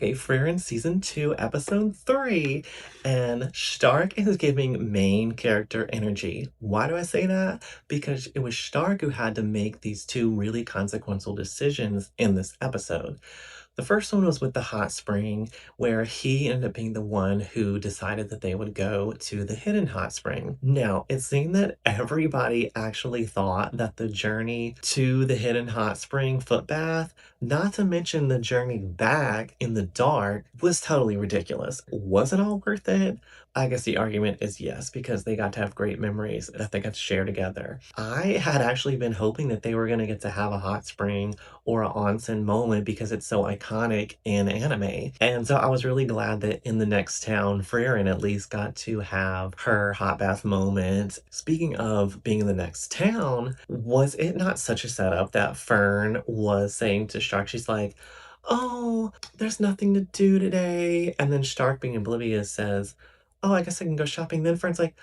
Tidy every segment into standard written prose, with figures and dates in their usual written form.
Okay, Frieren season 2, episode 3, and Stark is giving main character energy. Why do I say that? Because it was Stark who had to make these two really consequential decisions in this episode. The first one was with the hot spring, where he ended up being the one who decided that they would go to the hidden hot spring. Now, it seemed that everybody actually thought that the journey to the hidden hot spring foot bath, not to mention the journey back in the dark, was totally ridiculous. Was it all worth it? I guess the argument is yes, because they got to have great memories that they got to share together. I had actually been hoping that they were going to get to have a hot spring or an onsen moment because it's so iconic in anime. And so I was really glad that in the next town, Frieren at least got to have her hot bath moment. Speaking of being in the next town, was it not such a setup that Fern was saying to Stark, she's like, oh, there's nothing to do today. And then Stark, being oblivious, says, oh, I guess I can go shopping. Then Fern's like,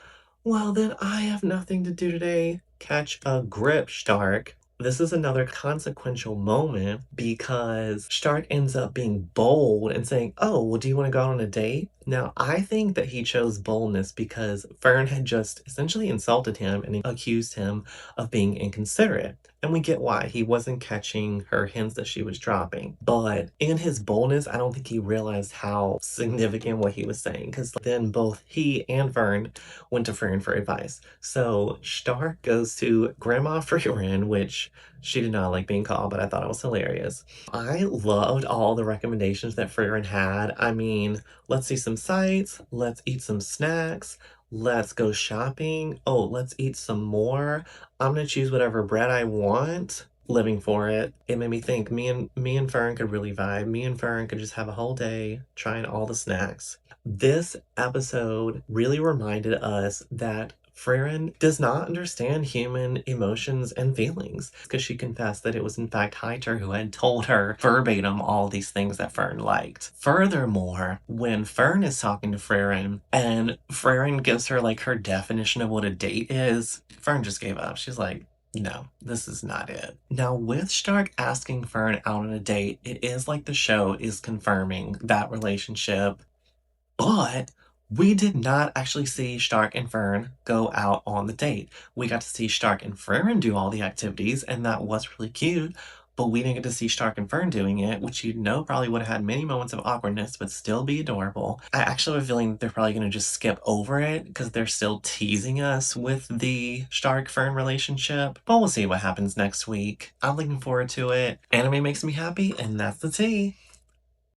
well, then I have nothing to do today. Catch a grip, Stark. This is another consequential moment because Stark ends up being bold and saying, oh, well, do you want to go out on a date? Now, I think that he chose boldness because Fern had just essentially insulted him and accused him of being inconsiderate. And we get why. He wasn't catching her hints that she was dropping. But in his boldness, I don't think he realized how significant what he was saying because then both he and Fern went to Fern for advice. So Stark goes to Grandma Frieren, which she did not like being called, but I thought it was hilarious. I loved all the recommendations that Frieren had. I mean, let's see some sights, let's eat some snacks, let's go shopping. Oh, let's eat some more. I'm gonna choose whatever bread I want. Living for it. It made me think me and Fern could really vibe. Me and Fern could just have a whole day trying all the snacks. This episode really reminded us that Frieren does not understand human emotions and feelings because she confessed that it was in fact Hyter who had told her verbatim all these things that Fern liked. Furthermore, when Fern is talking to Frieren and Frieren gives her like her definition of what a date is, Fern just gave up. She's like, no, this is not it. Now, with Stark asking Fern out on a date, it is like the show is confirming that relationship, but we did not actually see Stark and Fern go out on the date. We got to see Stark and Fern do all the activities, and that was really cute. But we didn't get to see Stark and Fern doing it, which you know probably would have had many moments of awkwardness, but still be adorable. I actually have a feeling they're probably going to just skip over it because they're still teasing us with the Stark-Fern relationship. But we'll see what happens next week. I'm looking forward to it. Anime makes me happy, and that's the tea.